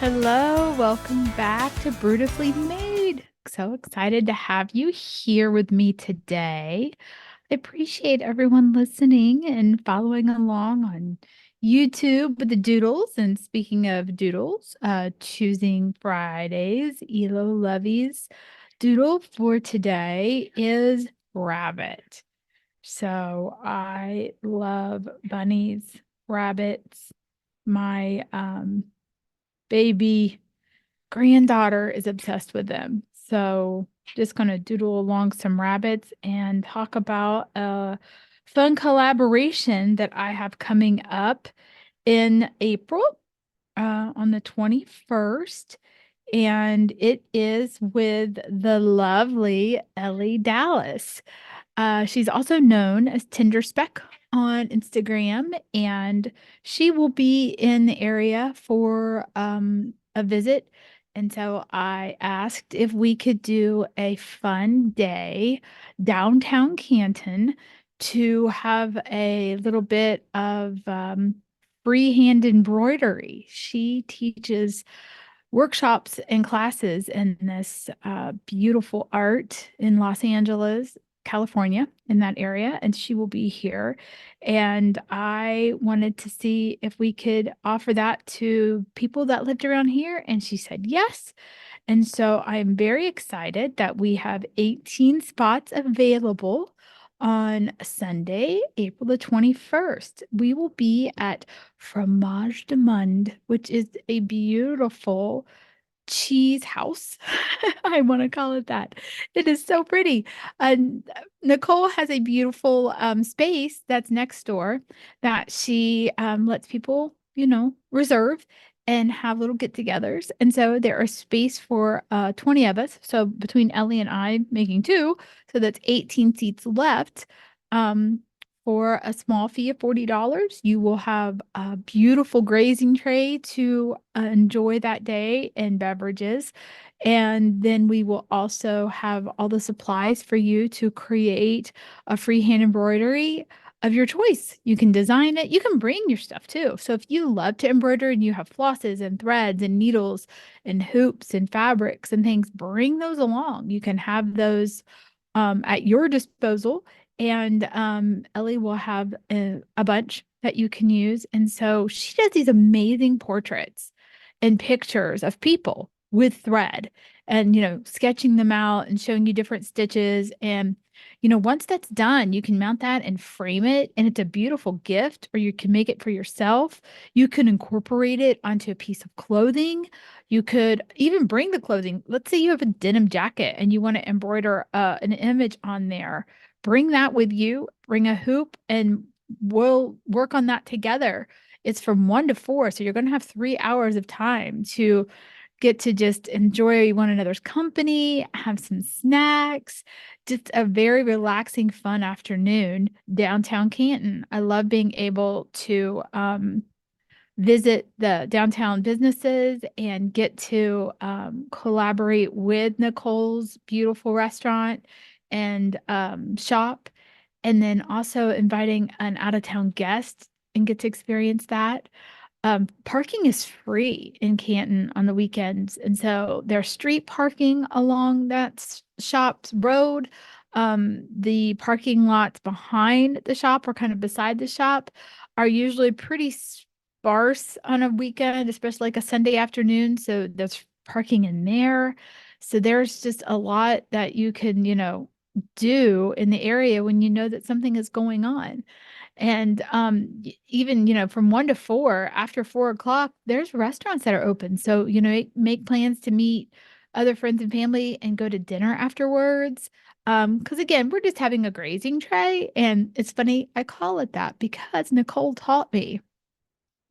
Hello, welcome back to Brewtifully Made. So excited to have you here with me today. I appreciate everyone listening and following along on YouTube with the doodles. And speaking of doodles, choosing Fridays, Elo Lovey's doodle for today is rabbit. So I love bunnies, rabbits. My baby granddaughter is obsessed with them. So just going to doodle along some rabbits and talk about a fun collaboration that I have coming up in April on the 21st. And it is with the lovely Elly Dallas. She's also known as Tinder Speck on Instagram, and she will be in the area for a visit. And so I asked if we could do a fun day downtown Canton to have a little bit of freehand embroidery. She teaches workshops and classes in this beautiful art in Los Angeles, California, in that area, and she will be here. And I wanted to see if we could offer that to people that lived around here, and she said yes. And so I'm very excited that we have 18 spots available on Sunday, April the 21st. We will be at Fromage de Monde, which is a beautiful cheese house. I want to call it that. It is so pretty. And Nicole has a beautiful space that's next door that she lets people, reserve and have little get-togethers. And so there is space for 20 of us. So between Ellie and I making two, so that's 18 seats left. For a small fee of $40, you will have a beautiful grazing tray to enjoy that day and beverages. And then we will also have all the supplies for you to create a freehand embroidery of your choice. You can design it. You can bring your stuff too. So if you love to embroider and you have flosses and threads and needles and hoops and fabrics and things, bring those along. You can have those at your disposal. And Ellie will have a bunch that you can use. And so she does these amazing portraits and pictures of people with thread and, sketching them out and showing you different stitches. And, once that's done, you can mount that and frame it. And it's a beautiful gift, or you can make it for yourself. You can incorporate it onto a piece of clothing. You could even bring the clothing. Let's say you have a denim jacket and you want to embroider an image on there. Bring that with you, bring a hoop, and we'll work on that together. It's from 1 to 4. So you're going to have 3 hours of time to get to just enjoy one another's company, have some snacks, just a very relaxing, fun afternoon downtown Canton. I love being able to visit the downtown businesses and get to collaborate with Nicole's beautiful restaurant and shop, and then also inviting an out-of-town guest and get to experience that. Parking is free in Canton on the weekends, and so there's street parking along that shop's road. The parking lots behind the shop or kind of beside the shop are usually pretty sparse on a weekend, especially like a Sunday afternoon. So there's parking in there. So there's just a lot that you can, do in the area when you know that something is going on. And even, from 1 to 4, after 4 o'clock, there's restaurants that are open. So, make plans to meet other friends and family and go to dinner afterwards. Because again, we're just having a grazing tray. And it's funny, I call it that because Nicole taught me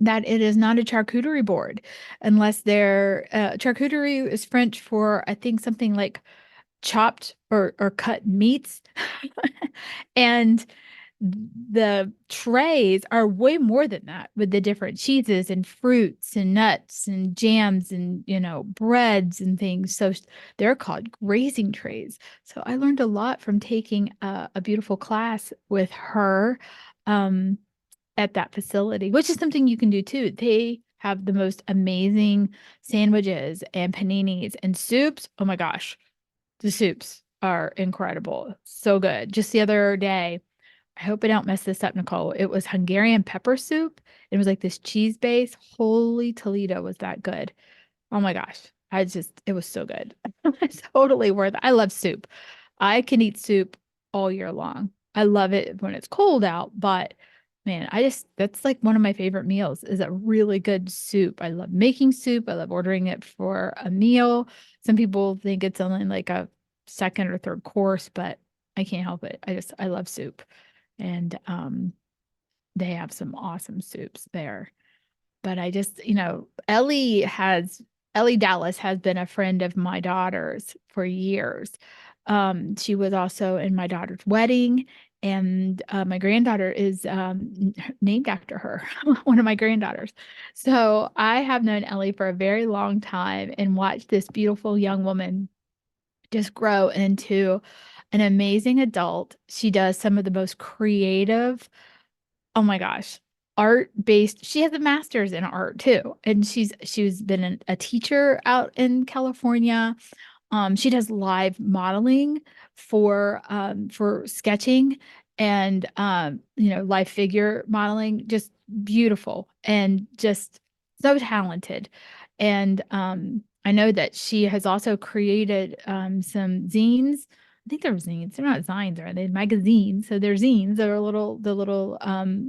that it is not a charcuterie board unless they're charcuterie is French for, I think, something like chopped or cut meats. And the trays are way more than that with the different cheeses and fruits and nuts and jams and, breads and things. So they're called grazing trays. So I learned a lot from taking a beautiful class with her. At that facility, which is something you can do too. They have the most amazing sandwiches and paninis and soups. Oh my gosh, the soups are incredible. So good. Just the other day, I hope I don't mess this up, Nicole. It was Hungarian pepper soup. It was like this cheese base. Holy Toledo, was that good. Oh my gosh. It was so good. It's totally worth it. I love soup. I can eat soup all year long. I love it when it's cold out, but man, that's like one of my favorite meals is a really good soup. I love making soup. I love ordering it for a meal. Some people think it's only like a second or third course, but I can't help it. I love soup. And they have some awesome soups there. But Elly Dallas has been a friend of my daughter's for years. She was also in my daughter's wedding, and my granddaughter is named after her, one of my granddaughters. So I have known Elly for a very long time and watched this beautiful young woman just grow into an amazing adult. She does some of the most creative, oh my gosh, art based. She has a master's in art too. And she's been a teacher out in California. She does live modeling for sketching and live figure modeling, just beautiful and just so talented. And I know that she has also created some zines. I think they're zines. They're not zines, are they? Magazines. So they're zines. They're the little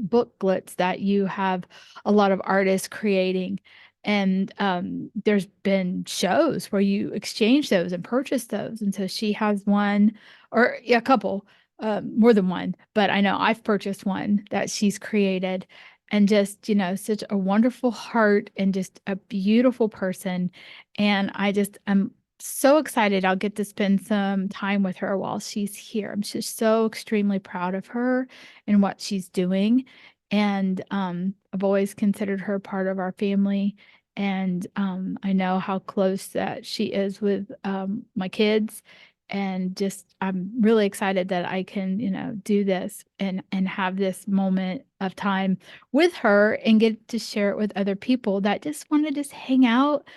booklets that you have a lot of artists creating. And there's been shows where you exchange those and purchase those. And so she has one or yeah, a couple, more than one, but I know I've purchased one that she's created and just, such a wonderful heart and just a beautiful person. And I'm so excited I'll get to spend some time with her while she's here. I'm just so extremely proud of her and what she's doing. And I've always considered her part of our family. And I know how close that she is with my kids. And just I'm really excited that I can, do this and have this moment of time with her and get to share it with other people that just want to just hang out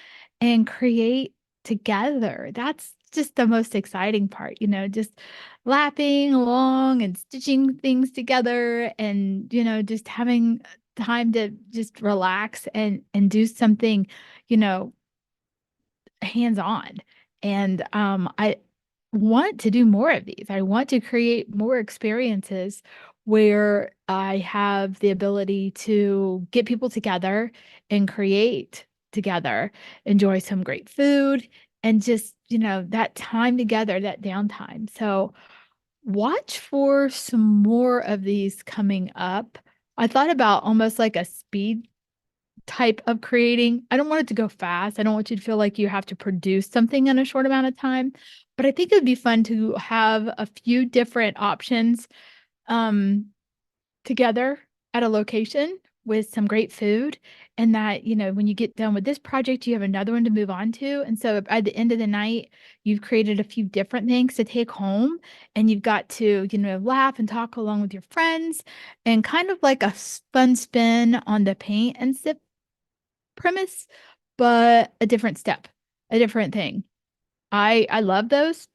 and create together. That's just the most exciting part, just laughing along and stitching things together and, just having time to just relax and do something, you know, hands-on. And I want to do more of these. I want to create more experiences where I have the ability to get people together and create together, enjoy some great food, and just, that time together, that downtime. So watch for some more of these coming up. I thought about almost like a speed type of creating. I don't want it to go fast. I don't want you to feel like you have to produce something in a short amount of time. But I think it would be fun to have a few different options um, together at a location with some great food. And that, when you get done with this project, you have another one to move on to. And so at the end of the night, you've created a few different things to take home and you've got to, laugh and talk along with your friends and kind of like a fun spin on the paint and sip premise, but a different step, a different thing. I love those,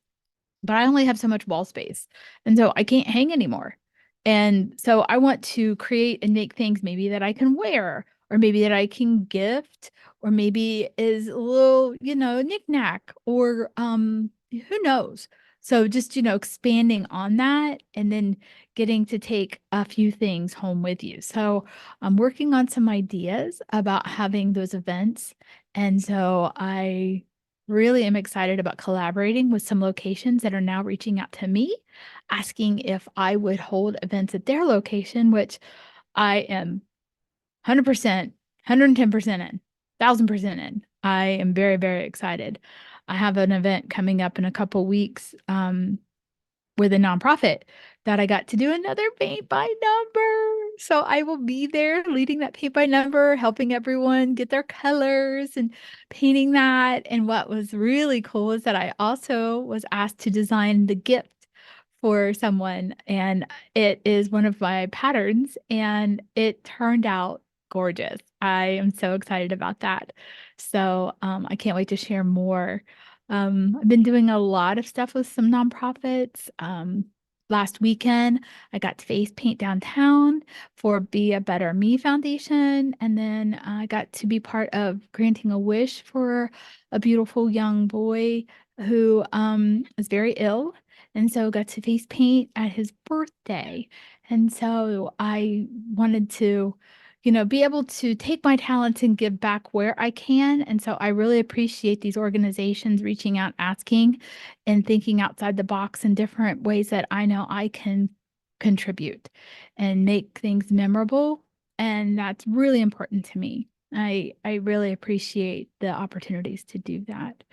but I only have so much wall space. And so I can't hang anymore. And so I want to create and make things maybe that I can wear, or maybe that I can gift, or maybe is a little, knickknack, or who knows. So just, expanding on that and then getting to take a few things home with you. So I'm working on some ideas about having those events. And so I really am excited about collaborating with some locations that are now reaching out to me, asking if I would hold events at their location, which I am 100%, 110% in, 1,000% in. I am very, very excited. I have an event coming up in a couple weeks with a nonprofit that I got to do another paint by number. So I will be there leading that paint by number, helping everyone get their colors and painting that. And what was really cool is that I also was asked to design the gift for someone, and it is one of my patterns, and it turned out gorgeous. I am so excited about that. So I can't wait to share more. I've been doing a lot of stuff with some nonprofits. Last weekend, I got to face paint downtown for Be a Better Me Foundation. And then I got to be part of granting a wish for a beautiful young boy who is very ill. And so got to face paint at his birthday. And so I wanted to, be able to take my talents and give back where I can. And so I really appreciate these organizations reaching out, asking, and thinking outside the box in different ways that I know I can contribute and make things memorable. And that's really important to me. I really appreciate the opportunities to do that.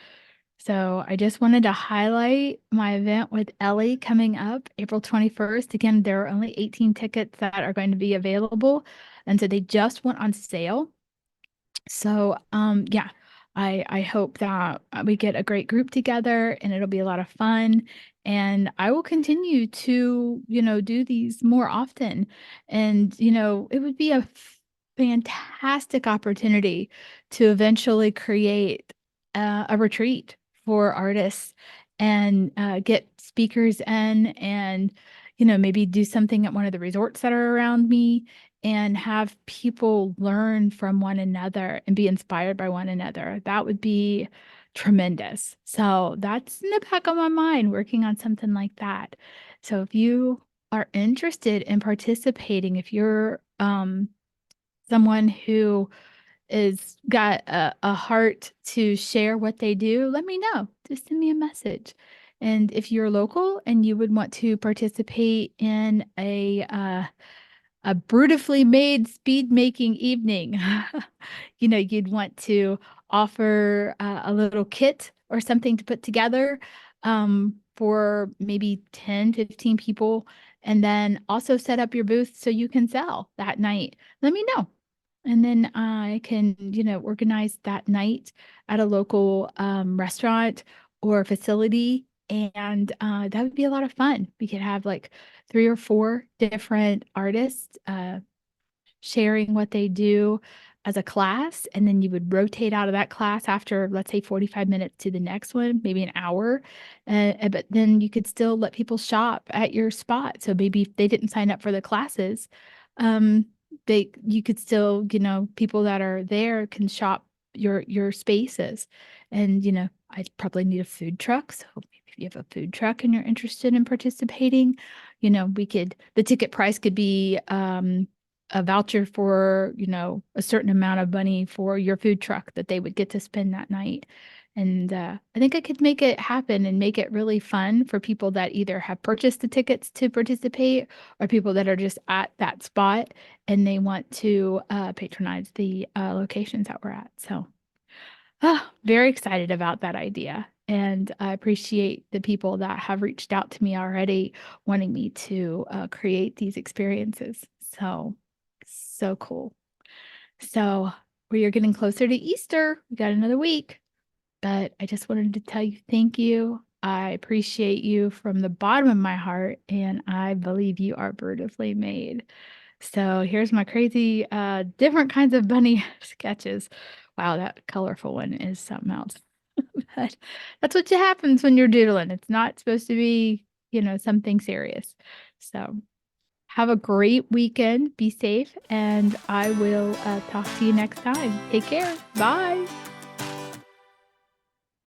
So I just wanted to highlight my event with Elly coming up April 21st. Again, there are only 18 tickets that are going to be available. And so they just went on sale. So yeah, I hope that we get a great group together and it'll be a lot of fun. And I will continue to, do these more often. And, it would be a fantastic opportunity to eventually create a retreat for artists and get speakers in and, maybe do something at one of the resorts that are around me and have people learn from one another and be inspired by one another. That would be tremendous. So that's in the back of my mind, working on something like that. So if you are interested in participating, if you're someone who is got a heart to share what they do, let me know. Just send me a message. And if you're local and you would want to participate in a Brewtifully made speed making evening. You'd want to offer a little kit or something to put together for maybe 10, 15 people, and then also set up your booth so you can sell that night. Let me know. And then I can, organize that night at a local restaurant or facility. And that would be a lot of fun. We could have like 3 or 4 different artists sharing what they do as a class. And then you would rotate out of that class after, let's say, 45 minutes to the next one, maybe an hour. But then you could still let people shop at your spot. So maybe if they didn't sign up for the classes, um, you could still, people that are there can shop your spaces. And, I'd probably need a food truck. So maybe if you have a food truck and you're interested in participating, the ticket price could be a voucher for, a certain amount of money for your food truck that they would get to spend that night. And I think I could make it happen and make it really fun for people that either have purchased the tickets to participate or people that are just at that spot and they want to patronize the locations that we're at. So, very excited about that idea. And I appreciate the people that have reached out to me already wanting me to create these experiences. So cool. So we are getting closer to Easter. We got another week, but I just wanted to tell you thank you. I appreciate you from the bottom of my heart, and I believe you are beautifully made. So here's my crazy, different kinds of bunny sketches. Wow, that colorful one is something else. But that's what happens when you're doodling. It's not supposed to be, something serious. So have a great weekend. Be safe, and I will talk to you next time. Take care. Bye.